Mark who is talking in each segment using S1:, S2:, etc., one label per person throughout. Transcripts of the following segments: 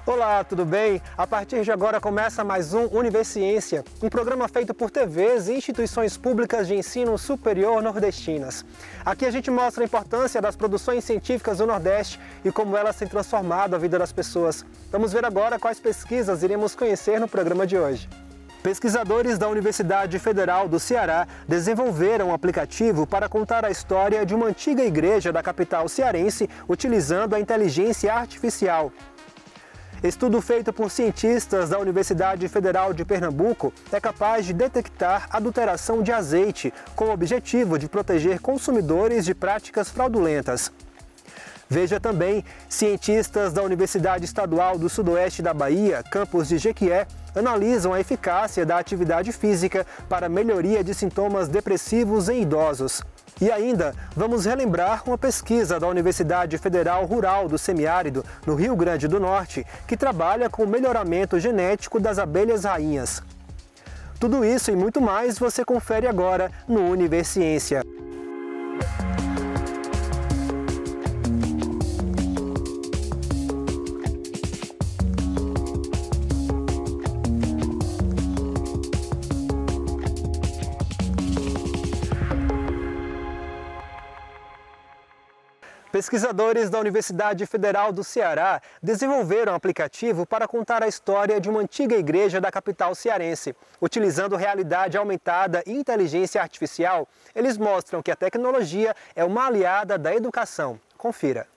S1: Olá, tudo bem? A partir de agora começa mais um Universiência, um programa feito por TVs e instituições públicas de ensino superior nordestinas. Aqui a gente mostra a importância das produções científicas do Nordeste e como elas têm transformado a vida das pessoas. Vamos ver agora quais pesquisas iremos conhecer no programa de hoje. Pesquisadores da Universidade Federal do Ceará desenvolveram um aplicativo para contar a história de uma antiga igreja da capital cearense utilizando a inteligência artificial. Estudo feito por cientistas da Universidade Federal de Pernambuco é capaz de detectar adulteração de azeite, com o objetivo de proteger consumidores de práticas fraudulentas. Veja também, cientistas da Universidade Estadual do Sudoeste da Bahia, campus de Jequié, analisam a eficácia da atividade física para melhoria de sintomas depressivos em idosos. E ainda, vamos relembrar uma pesquisa da Universidade Federal Rural do Semiárido, no Rio Grande do Norte, que trabalha com o melhoramento genético das abelhas rainhas. Tudo isso e muito mais você confere agora no Universiência. Pesquisadores da Universidade Federal do Ceará desenvolveram um aplicativo para contar a história de uma antiga igreja da capital cearense. Utilizando realidade aumentada e inteligência artificial, eles mostram que a tecnologia é uma aliada da educação. Confira.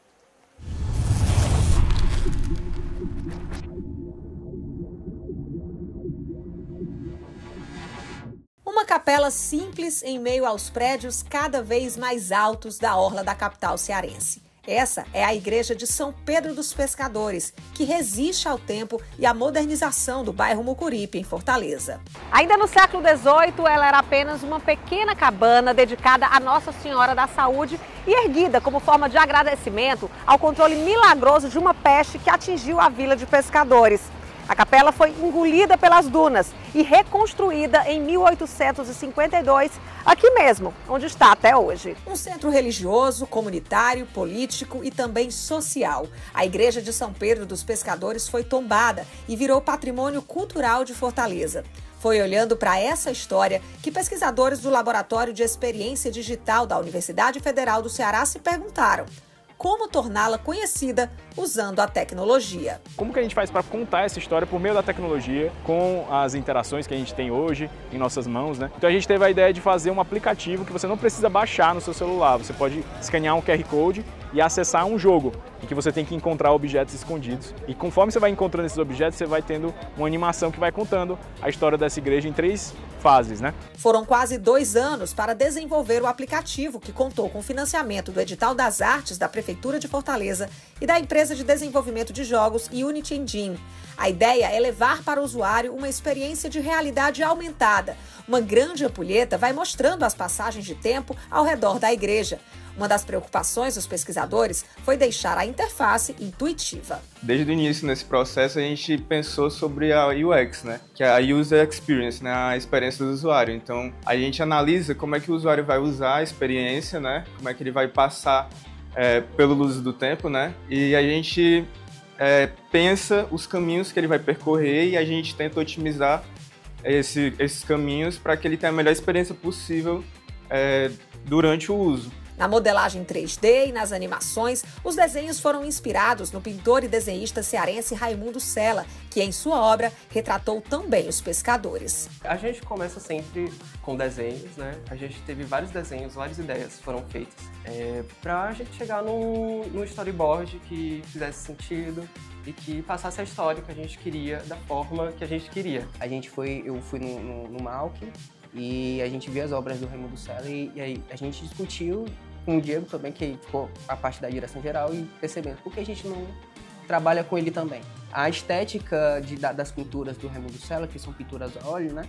S2: Uma capela simples em meio aos prédios cada vez mais altos da orla da capital cearense. Essa é a igreja de São Pedro dos Pescadores, que resiste ao tempo e à modernização do bairro Mucuripe, em Fortaleza.
S3: Ainda no século XVIII, ela era apenas uma pequena cabana dedicada a Nossa Senhora da Saúde e erguida como forma de agradecimento ao controle milagroso de uma peste que atingiu a vila de pescadores. A capela foi engolida pelas dunas e reconstruída em 1852, aqui mesmo, onde está até hoje.
S2: Um centro religioso, comunitário, político e também social. A igreja de São Pedro dos Pescadores foi tombada e virou patrimônio cultural de Fortaleza. Foi olhando para essa história que pesquisadores do Laboratório de Experiência Digital da Universidade Federal do Ceará se perguntaram: como torná-la conhecida usando a tecnologia.
S4: Como que a gente faz para contar essa história por meio da tecnologia, com as interações que a gente tem hoje em nossas mãos, né? Então a gente teve a ideia de fazer um aplicativo que você não precisa baixar no seu celular, você pode escanear um QR Code e acessar um jogo em que você tem que encontrar objetos escondidos. E conforme você vai encontrando esses objetos, você vai tendo uma animação que vai contando a história dessa igreja em 3 fases, né?
S2: Foram quase 2 anos para desenvolver o aplicativo, que contou com financiamento do Edital das Artes da Prefeitura de Fortaleza e da empresa de desenvolvimento de jogos Unity Engine. A ideia é levar para o usuário uma experiência de realidade aumentada. Uma grande ampulheta vai mostrando as passagens de tempo ao redor da igreja. Uma das preocupações dos pesquisadores foi deixar a interface intuitiva.
S5: Desde o início nesse processo a gente pensou sobre a UX, né? Que é a User Experience, né? A experiência do usuário. Então a gente analisa como é que o usuário vai usar a experiência, né? Como é que ele vai passar pelo uso do tempo, né? E a gente pensa os caminhos que ele vai percorrer e a gente tenta otimizar esses caminhos para que ele tenha a melhor experiência possível durante o uso.
S2: Na modelagem 3D e nas animações, os desenhos foram inspirados no pintor e desenhista cearense Raimundo Sela, que em sua obra retratou também os pescadores.
S6: A gente começa sempre com desenhos, né? A gente teve vários desenhos, várias ideias foram feitas para a gente chegar num storyboard que fizesse sentido e que passasse a história que a gente queria da forma que a gente queria.
S7: Eu fui no Malk e a gente viu as obras do Raimundo Sela e aí a gente discutiu com o Diego também, que ficou a parte da direção geral, e percebendo por que a gente não trabalha com ele também. A estética das pinturas do Raimundo Sela, que são pinturas a óleo, né?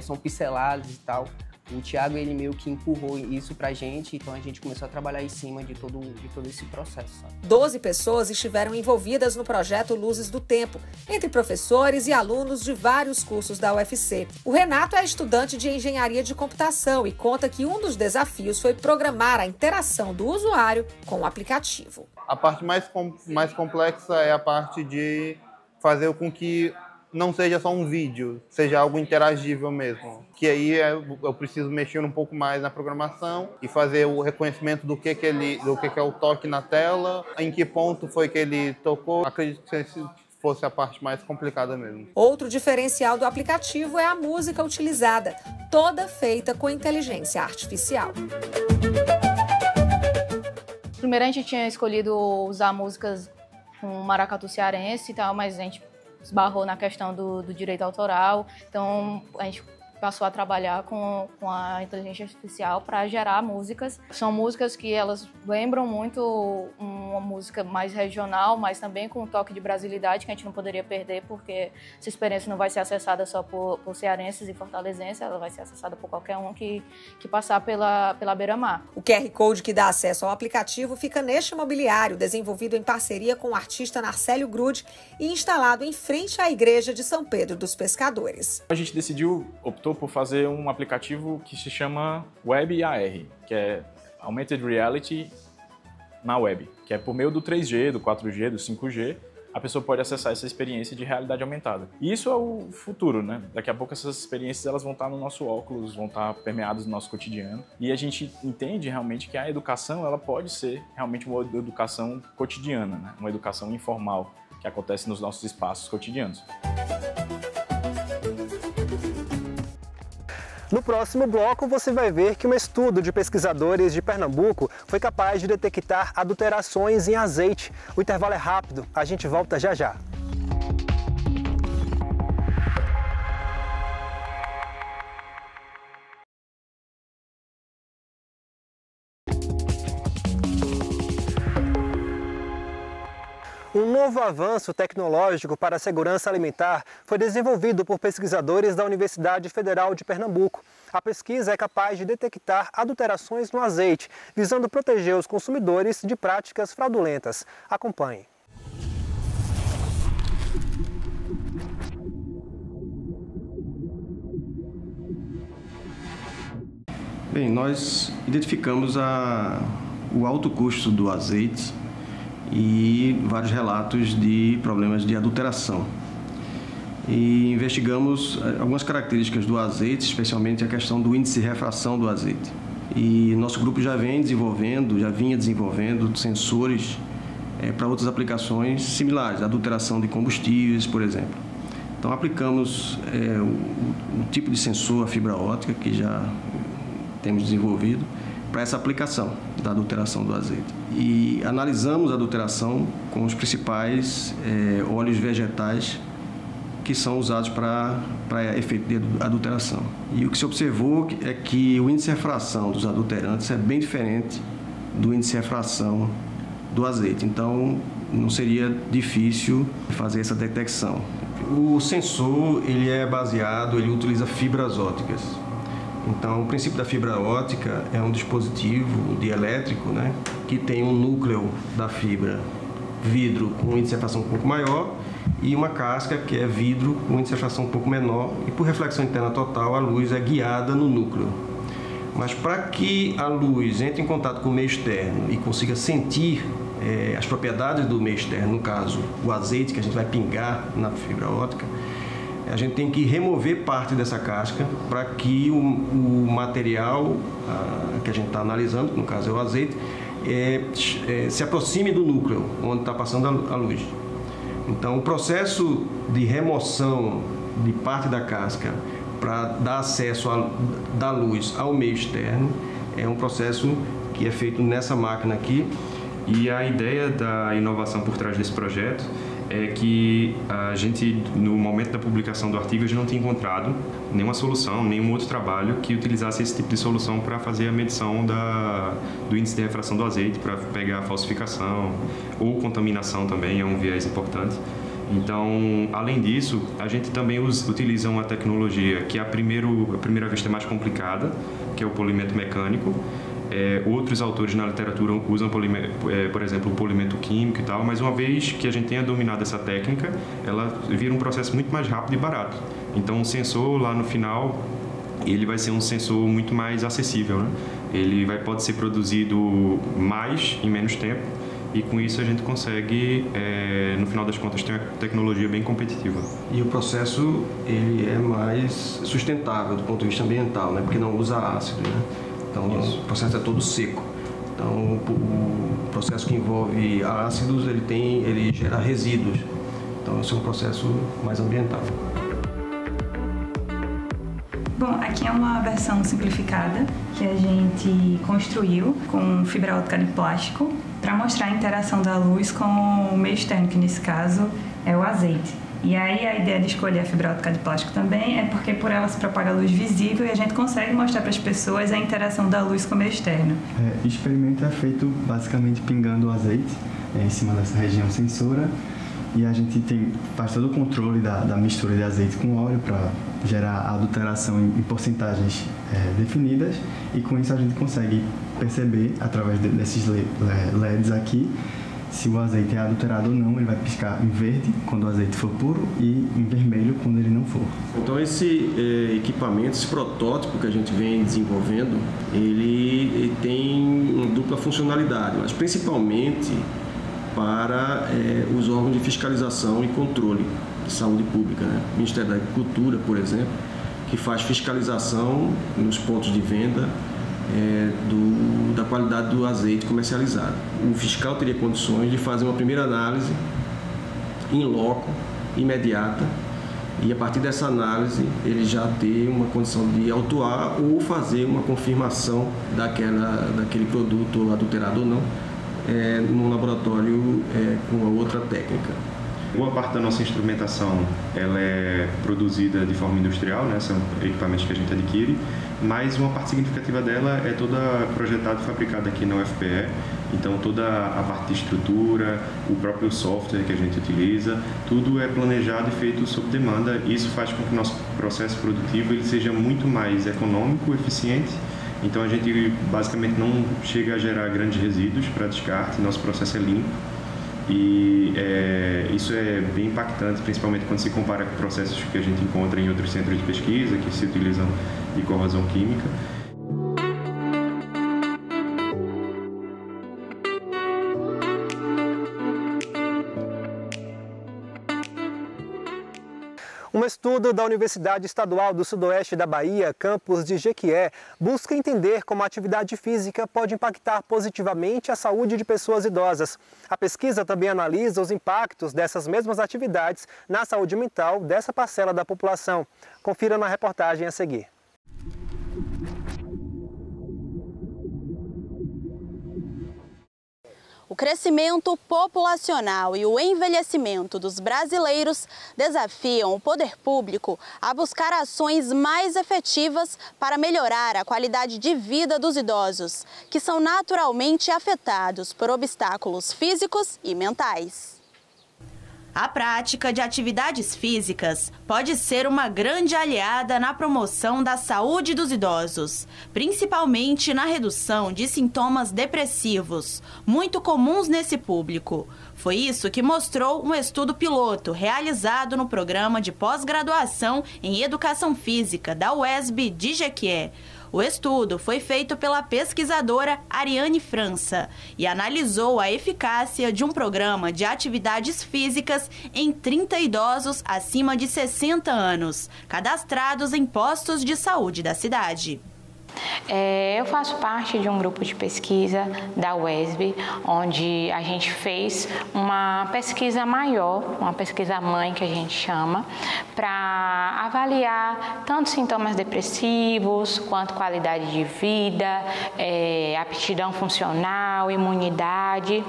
S7: São pinceladas e tal. O Thiago, ele meio que empurrou isso pra gente, então a gente começou a trabalhar em cima de todo esse processo. Sabe?
S2: 12 pessoas estiveram envolvidas no projeto Luzes do Tempo, entre professores e alunos de vários cursos da UFC. O Renato é estudante de engenharia de computação e conta que um dos desafios foi programar a interação do usuário com o aplicativo.
S8: A parte mais complexa é a parte de fazer com que não seja só um vídeo, seja algo interagível mesmo. Que aí eu preciso mexer um pouco mais na programação e fazer o reconhecimento do que é o toque na tela, em que ponto foi que ele tocou. Acredito que fosse a parte mais complicada mesmo.
S2: Outro diferencial do aplicativo é a música utilizada, toda feita com inteligência artificial.
S9: Primeiro a gente tinha escolhido usar músicas com maracatu cearense e tal, mas a gente esbarrou na questão do direito autoral, então a gente passou a trabalhar com a inteligência artificial para gerar músicas. São músicas que elas lembram muito uma música mais regional, mas também com um toque de brasilidade que a gente não poderia perder, porque essa experiência não vai ser acessada só por cearenses e fortalezenses, ela vai ser acessada por qualquer um que passar pela beira-mar.
S2: O QR Code que dá acesso ao aplicativo fica neste mobiliário, desenvolvido em parceria com o artista Narcélio Grude e instalado em frente à igreja de São Pedro dos Pescadores.
S4: A gente optou por fazer um aplicativo que se chama Web AR, que é Augmented Reality na web, que é por meio do 3G, do 4G, do 5G, a pessoa pode acessar essa experiência de realidade aumentada. E isso é o futuro, né? Daqui a pouco essas experiências elas vão estar no nosso óculos, vão estar permeadas no nosso cotidiano. E a gente entende realmente que a educação ela pode ser realmente uma educação cotidiana, né? Uma educação informal que acontece nos nossos espaços cotidianos.
S1: No próximo bloco, você vai ver que um estudo de pesquisadores de Pernambuco foi capaz de detectar adulterações em azeite. O intervalo é rápido, a gente volta já já. Um novo avanço tecnológico para a segurança alimentar foi desenvolvido por pesquisadores da Universidade Federal de Pernambuco. A pesquisa é capaz de detectar adulterações no azeite, visando proteger os consumidores de práticas fraudulentas. Acompanhe.
S10: Bem, nós identificamos o alto custo do azeite e vários relatos de problemas de adulteração. E investigamos algumas características do azeite, especialmente a questão do índice de refração do azeite. E nosso grupo já vinha desenvolvendo sensores para outras aplicações similares, adulteração de combustíveis, por exemplo. Então aplicamos o tipo de sensor, a fibra ótica, que já temos desenvolvido, para essa aplicação da adulteração do azeite. E analisamos a adulteração com os principais óleos vegetais que são usados para efeito de adulteração. E o que se observou é que o índice de refração dos adulterantes é bem diferente do índice de refração do azeite. Então, não seria difícil fazer essa detecção. O sensor, ele utiliza fibras ópticas. Então, o princípio da fibra óptica é um dispositivo dielétrico, né, que tem um núcleo da fibra vidro com índice de refração um pouco maior e uma casca que é vidro com índice de refração um pouco menor, e por reflexão interna total a luz é guiada no núcleo. Mas para que a luz entre em contato com o meio externo e consiga sentir as propriedades do meio externo, no caso o azeite que a gente vai pingar na fibra óptica, a gente tem que remover parte dessa casca para que o material que a gente está analisando, no caso é o azeite, se aproxime do núcleo onde está passando a luz. Então, o processo de remoção de parte da casca para dar acesso da luz ao meio externo é um processo que é feito nessa máquina aqui.
S11: E a ideia da inovação por trás desse projeto é que a gente, no momento da publicação do artigo, a gente não tinha encontrado nenhuma solução, nenhum outro trabalho que utilizasse esse tipo de solução para fazer a medição do índice de refração do azeite, para pegar a falsificação ou contaminação também, é um viés importante. Então, além disso, a gente também utiliza uma tecnologia que à primeira vista é mais complicada, que é o polimento mecânico. Outros autores na literatura usam, por exemplo, o polimento químico e tal, mas uma vez que a gente tenha dominado essa técnica, ela vira um processo muito mais rápido e barato. Então, o sensor lá no final, ele vai ser um sensor muito mais acessível, né? Ele pode ser produzido mais em menos tempo e com isso a gente consegue, no final das contas, ter uma tecnologia bem competitiva.
S10: E o processo ele é mais sustentável do ponto de vista ambiental, né? Porque não usa ácido, né? Então o processo é todo seco. Então o processo que envolve ácidos ele gera resíduos. Então esse é um processo mais ambiental.
S12: Bom, aqui é uma versão simplificada que a gente construiu com fibra óptica de plástico para mostrar a interação da luz com o meio externo, que nesse caso é o azeite. E aí a ideia de escolher a fibra óptica de plástico também é porque por ela se propaga a luz visível e a gente consegue mostrar para as pessoas a interação da luz com o meio externo.
S13: O experimento é feito basicamente pingando o azeite em cima dessa região sensora. E a gente faz todo o controle da mistura de azeite com óleo para gerar a adulteração em porcentagens definidas, e com isso a gente consegue perceber, através desses LEDs aqui, se o azeite é adulterado ou não. Ele vai piscar em verde quando o azeite for puro e em vermelho quando ele não for.
S10: Então esse equipamento, esse protótipo que a gente vem desenvolvendo, ele tem uma dupla funcionalidade, mas principalmente para os órgãos de fiscalização e controle de saúde pública, né? O Ministério da Agricultura, por exemplo, que faz fiscalização nos pontos de venda da qualidade do azeite comercializado. O fiscal teria condições de fazer uma primeira análise in loco, imediata, e a partir dessa análise ele já ter uma condição de autuar ou fazer uma confirmação daquele produto adulterado ou não, num laboratório com a outra técnica.
S11: Boa parte da nossa instrumentação ela é produzida de forma industrial, né? São equipamentos que a gente adquire, mas uma parte significativa dela é toda projetada e fabricada aqui na UFPE. Então toda a parte de estrutura, o próprio software que a gente utiliza, tudo é planejado e feito sob demanda. Isso faz com que o nosso processo produtivo ele seja muito mais econômico, eficiente. Então a gente basicamente não chega a gerar grandes resíduos para descarte, nosso processo é limpo. E isso é bem impactante, principalmente quando se compara com processos que a gente encontra em outros centros de pesquisa que se utilizam de corrosão química.
S1: Um estudo da Universidade Estadual do Sudoeste da Bahia, campus de Jequié, busca entender como a atividade física pode impactar positivamente a saúde de pessoas idosas. A pesquisa também analisa os impactos dessas mesmas atividades na saúde mental dessa parcela da população. Confira na reportagem a seguir.
S14: O crescimento populacional e o envelhecimento dos brasileiros desafiam o poder público a buscar ações mais efetivas para melhorar a qualidade de vida dos idosos, que são naturalmente afetados por obstáculos físicos e mentais. A prática de atividades físicas pode ser uma grande aliada na promoção da saúde dos idosos, principalmente na redução de sintomas depressivos, muito comuns nesse público. Foi isso que mostrou um estudo piloto realizado no programa de pós-graduação em Educação Física da UESB de Jequié. O estudo foi feito pela pesquisadora Ariane França e analisou a eficácia de um programa de atividades físicas em 30 idosos acima de 60 anos, cadastrados em postos de saúde da cidade.
S15: Eu faço parte de um grupo de pesquisa da UESB, onde a gente fez uma pesquisa maior, uma pesquisa mãe que a gente chama, para avaliar tanto sintomas depressivos, quanto qualidade de vida, aptidão funcional, imunidade.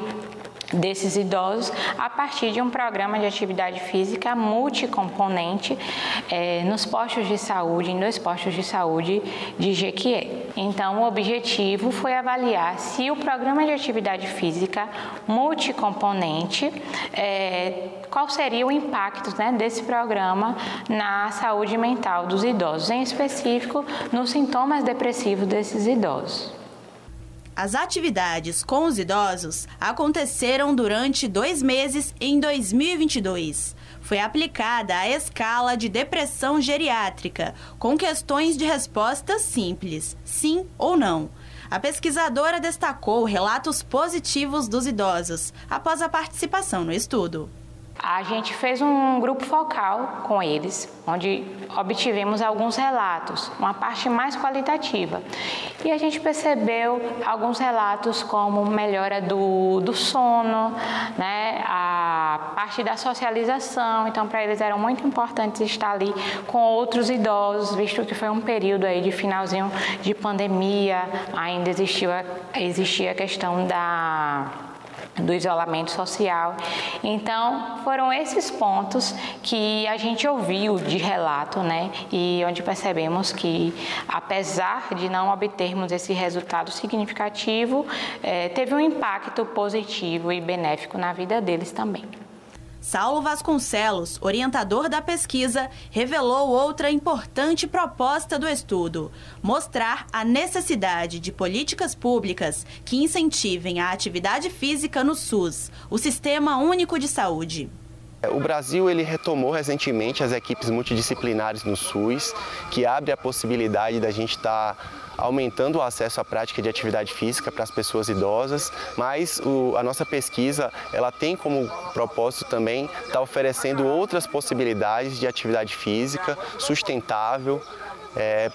S15: desses idosos a partir de um programa de atividade física multicomponente nos postos de saúde, em 2 postos de saúde de Jequié. Então, o objetivo foi avaliar se o programa de atividade física multicomponente, qual seria o impacto, né, desse programa na saúde mental dos idosos, em específico nos sintomas depressivos desses idosos.
S14: As atividades com os idosos aconteceram durante 2 meses em 2022. Foi aplicada a escala de depressão geriátrica, com questões de resposta simples, sim ou não. A pesquisadora destacou relatos positivos dos idosos após a participação no estudo.
S15: A gente fez um grupo focal com eles, onde obtivemos alguns relatos, uma parte mais qualitativa. E a gente percebeu alguns relatos como melhora do sono, né, a parte da socialização. Então, para eles era muito importante estar ali com outros idosos, visto que foi um período aí de finalzinho de pandemia, ainda existia a questão do isolamento social. Então, foram esses pontos que a gente ouviu de relato, né? E onde percebemos que, apesar de não obtermos esse resultado significativo, teve um impacto positivo e benéfico na vida deles também.
S14: Saulo Vasconcelos, orientador da pesquisa, revelou outra importante proposta do estudo: mostrar a necessidade de políticas públicas que incentivem a atividade física no SUS, o Sistema Único de Saúde.
S16: O Brasil ele retomou recentemente as equipes multidisciplinares no SUS, que abre a possibilidade da gente estar aumentando o acesso à prática de atividade física para as pessoas idosas, mas a nossa pesquisa ela tem como propósito também estar oferecendo outras possibilidades de atividade física sustentável,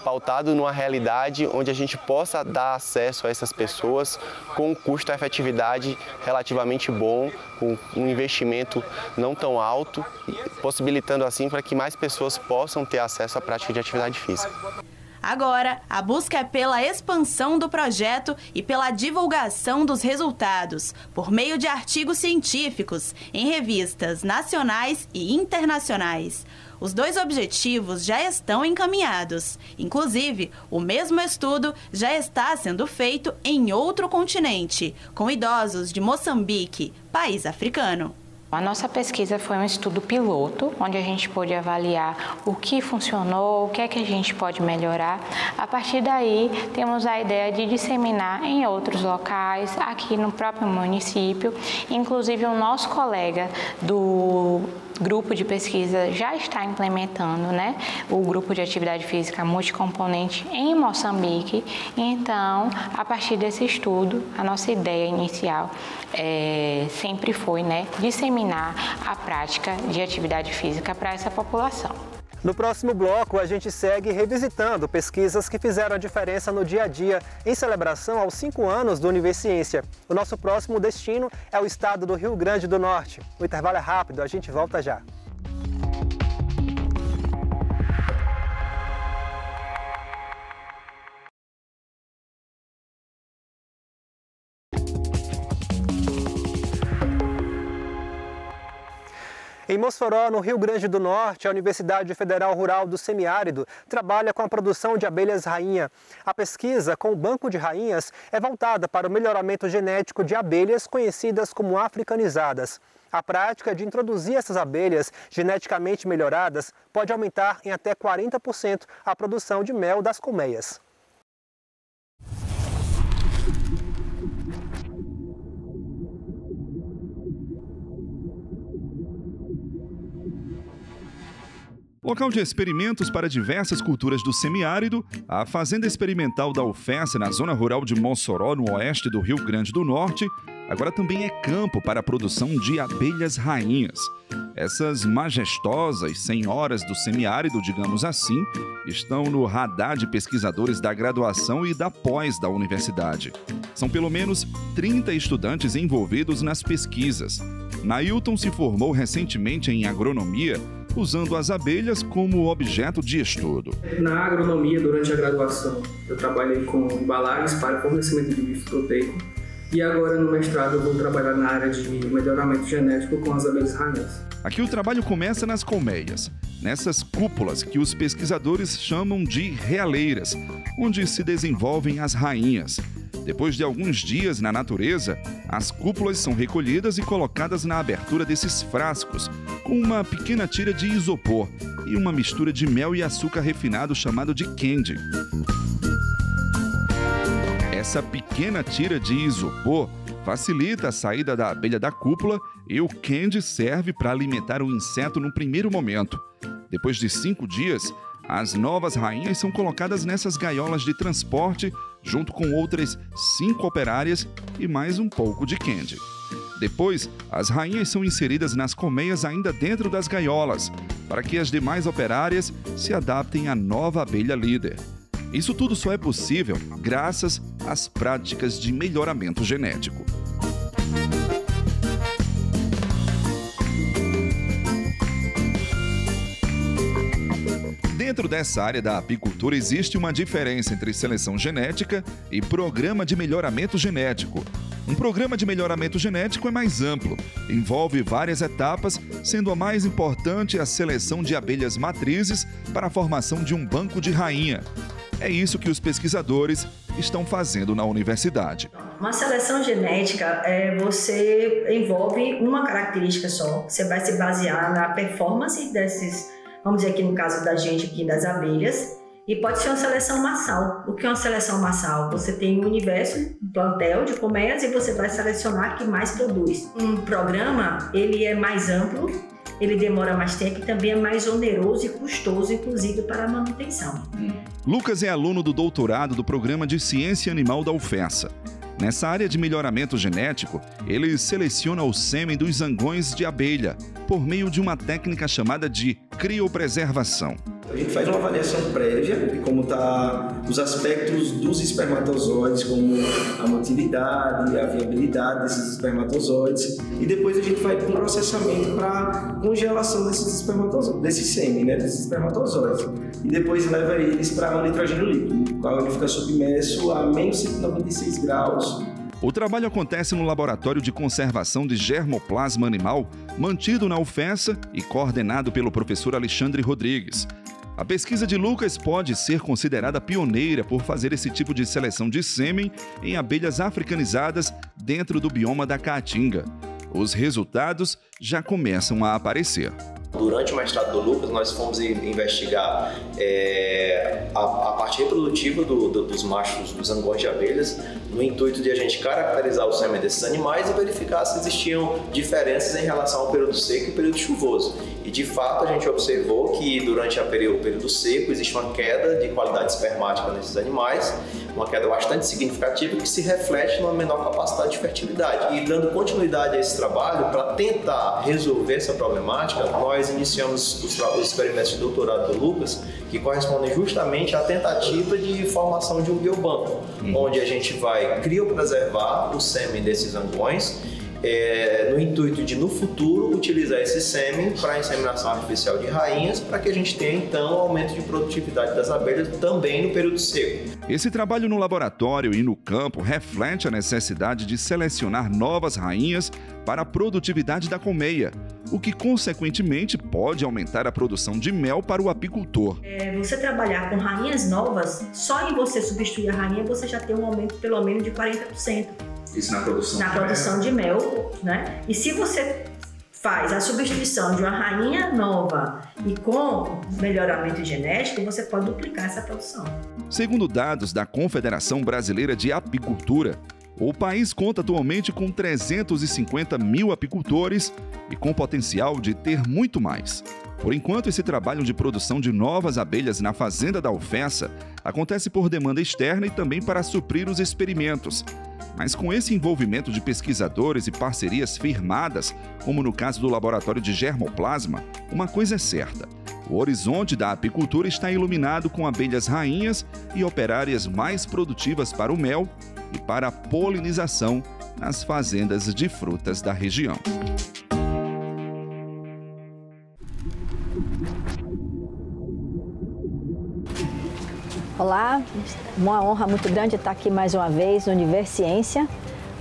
S16: pautado numa realidade onde a gente possa dar acesso a essas pessoas com um custo-efetividade relativamente bom, com um investimento não tão alto, possibilitando assim para que mais pessoas possam ter acesso à prática de atividade física.
S14: Agora, a busca é pela expansão do projeto e pela divulgação dos resultados, por meio de artigos científicos em revistas nacionais e internacionais. Os 2 objetivos já estão encaminhados. Inclusive, o mesmo estudo já está sendo feito em outro continente, com idosos de Moçambique, país africano.
S15: A nossa pesquisa foi um estudo piloto, onde a gente pôde avaliar o que funcionou, o que é que a gente pode melhorar. A partir daí, temos a ideia de disseminar em outros locais, aqui no próprio município. Inclusive, o nosso colega do grupo de pesquisa já está implementando, né, o grupo de atividade física multicomponente em Moçambique. Então, a partir desse estudo, a nossa ideia inicial sempre foi, né, disseminar a prática de atividade física para essa população.
S1: No próximo bloco, a gente segue revisitando pesquisas que fizeram a diferença no dia a dia em celebração aos 5 anos do Universiência. O nosso próximo destino é o estado do Rio Grande do Norte. O intervalo é rápido, a gente volta já. Em Mossoró, no Rio Grande do Norte, a Universidade Federal Rural do Semiárido trabalha com a produção de abelhas rainha. A pesquisa com o Banco de Rainhas é voltada para o melhoramento genético de abelhas conhecidas como africanizadas. A prática de introduzir essas abelhas geneticamente melhoradas pode aumentar em até 40% a produção de mel das colmeias.
S17: Local de experimentos para diversas culturas do semiárido, a Fazenda Experimental da UFES, na zona rural de Mossoró, no oeste do Rio Grande do Norte, agora também é campo para a produção de abelhas rainhas. Essas majestosas senhoras do semiárido, digamos assim, estão no radar de pesquisadores da graduação e da pós da universidade. São pelo menos 30 estudantes envolvidos nas pesquisas. Nailton se formou recentemente em agronomia, usando as abelhas como objeto de estudo.
S18: Na agronomia, durante a graduação, eu trabalhei com embalagens para fornecimento de bife proteico E agora no mestrado eu vou trabalhar na área de melhoramento genético com as abelhas rainhas.
S17: Aqui o trabalho começa nas colmeias, nessas cúpulas que os pesquisadores chamam de realeiras, onde se desenvolvem as rainhas. Depois de alguns dias na natureza, as cúpulas são recolhidas e colocadas na abertura desses frascos, com uma pequena tira de isopor e uma mistura de mel e açúcar refinado chamado de candy. Essa pequena tira de isopor facilita a saída da abelha da cúpula e o candy serve para alimentar o inseto no primeiro momento. Depois de 5 dias, as novas rainhas são colocadas nessas gaiolas de transporte, junto com outras 5 operárias e mais um pouco de candy. Depois, as rainhas são inseridas nas colmeias ainda dentro das gaiolas, para que as demais operárias se adaptem à nova abelha líder. Isso tudo só é possível graças às práticas de melhoramento genético. Dentro dessa área da apicultura existe uma diferença entre seleção genética e programa de melhoramento genético. Um programa de melhoramento genético é mais amplo, envolve várias etapas, sendo a mais importante a seleção de abelhas matrizes para a formação de um banco de rainha. É isso que os pesquisadores estão fazendo na universidade.
S19: Uma seleção genética você envolve uma característica só. Você vai se basear na performance desses, vamos dizer aqui no caso da gente aqui das abelhas, e pode ser uma seleção massal. O que é uma seleção massal? Você tem um universo, um plantel de colmeias e você vai selecionar o que mais produz. Um programa, ele é mais amplo, ele demora mais tempo e também é mais oneroso e custoso, inclusive para a manutenção.
S17: Lucas é aluno do doutorado do Programa de Ciência Animal da UFESA. Nessa área de melhoramento genético, ele seleciona o sêmen dos zangões de abelha por meio de uma técnica chamada de criopreservação.
S20: A gente faz uma avaliação prévia de como estão os aspectos dos espermatozoides, como a motilidade, a viabilidade desses espermatozoides, e depois a gente vai para um processamento para congelação desses espermatozoides, desse sêmen, desses espermatozoides. E depois leva eles para um nitrogênio líquido, no qual ele fica submerso a menos 196 graus.
S17: O trabalho acontece no Laboratório de Conservação de Germoplasma Animal, mantido na UFESA e coordenado pelo professor Alexandre Rodrigues. A pesquisa de Lucas pode ser considerada pioneira por fazer esse tipo de seleção de sêmen em abelhas africanizadas dentro do bioma da Caatinga. Os resultados já começam a aparecer.
S21: Durante o mestrado do Lucas, nós fomos investigar a parte reprodutiva dos machos dos zangões de abelhas, no intuito de a gente caracterizar o sêmen desses animais e verificar se existiam diferenças em relação ao período seco e período chuvoso. E de fato a gente observou que durante o período seco existe uma queda de qualidade espermática nesses animais, uma queda bastante significativa que se reflete numa menor capacidade de fertilidade. E dando continuidade a esse trabalho, para tentar resolver essa problemática, nós iniciamos os experimentos de doutorado do Lucas, que correspondem justamente à tentativa de formação de um biobanco, onde a gente vai criopreservar o sêmen desses zangões, no intuito de, no futuro, utilizar esse sêmen para a inseminação artificial de rainhas, para que a gente tenha, então, um aumento de produtividade das abelhas também no período seco.
S17: Esse trabalho no laboratório e no campo reflete a necessidade de selecionar novas rainhas para a produtividade da colmeia, o que, consequentemente, pode aumentar a produção de mel para o apicultor.
S19: Você trabalhar com rainhas novas, só em você substituir a rainha, você já tem um aumento pelo menos de 40%.
S20: Isso na produção
S19: na produção de mel, né? E se você faz a substituição de uma rainha nova e com melhoramento genético, você pode duplicar essa produção.
S17: Segundo dados da Confederação Brasileira de Apicultura, o país conta atualmente com 350 mil apicultores e com potencial de ter muito mais. Por enquanto, esse trabalho de produção de novas abelhas na fazenda da UFESA acontece por demanda externa e também para suprir os experimentos. Mas com esse envolvimento de pesquisadores e parcerias firmadas, como no caso do Laboratório de Germoplasma, uma coisa é certa: o horizonte da apicultura está iluminado com abelhas rainhas e operárias mais produtivas para o mel e para a polinização nas fazendas de frutas da região.
S22: Olá, uma honra muito grande estar aqui mais uma vez no Univerciência,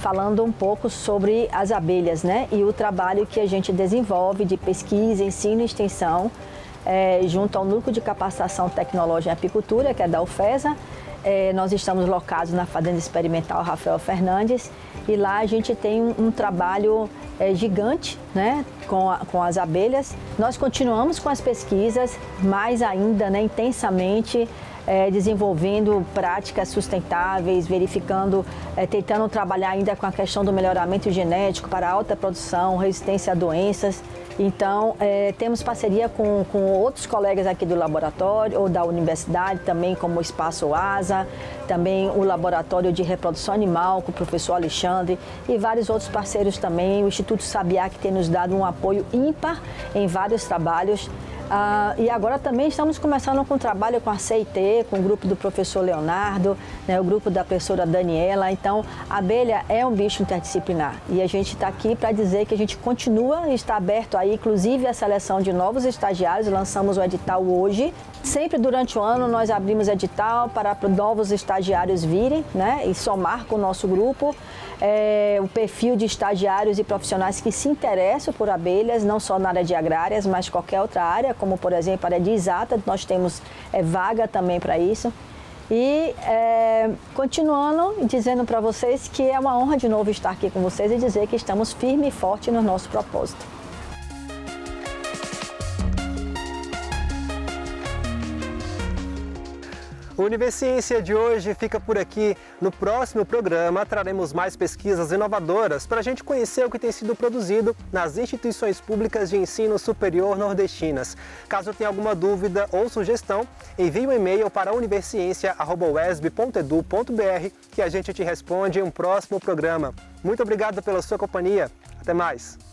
S3: falando um pouco sobre as abelhas, né? E o trabalho que a gente desenvolve de pesquisa, ensino e extensão junto ao Núcleo de Capacitação Tecnológica em Apicultura, que é da UFESA. Nós estamos locados na Fazenda Experimental Rafael Fernandes e lá a gente tem um trabalho gigante, né, com as abelhas. Nós continuamos com as pesquisas, mais ainda, né, intensamente, desenvolvendo práticas sustentáveis, verificando, tentando trabalhar ainda com a questão do melhoramento genético para alta produção, resistência a doenças. Então, temos parceria com outros colegas aqui do laboratório ou da universidade, também como o Espaço Asa, também o Laboratório de Reprodução Animal com o professor Alexandre e vários outros parceiros também, o Instituto Sabiá, que tem nos dado um apoio ímpar em vários trabalhos. E agora também estamos começando com um trabalho com a CIT, com o grupo do professor Leonardo, né, o grupo da professora Daniela. Então, a abelha é um bicho interdisciplinar e a gente está aqui para dizer que a gente continua, está aberto aí, inclusive a seleção de novos estagiários. Lançamos o edital hoje. Sempre durante o ano nós abrimos edital para novos estagiários virem, né, e somar com o nosso grupo. O perfil de estagiários e profissionais que se interessam por abelhas, não só na área de agrárias, mas qualquer outra área, como por exemplo a área de exata, nós temos vaga também para isso. E continuando dizendo para vocês que é uma honra de novo estar aqui com vocês e dizer que estamos firme e forte no nosso propósito.
S1: O Univerciência de hoje fica por aqui. No próximo programa traremos mais pesquisas inovadoras para a gente conhecer o que tem sido produzido nas instituições públicas de ensino superior nordestinas. Caso tenha alguma dúvida ou sugestão, envie um e-mail para universiencia@uesb.edu.br que a gente te responde em um próximo programa. Muito obrigado pela sua companhia. Até mais!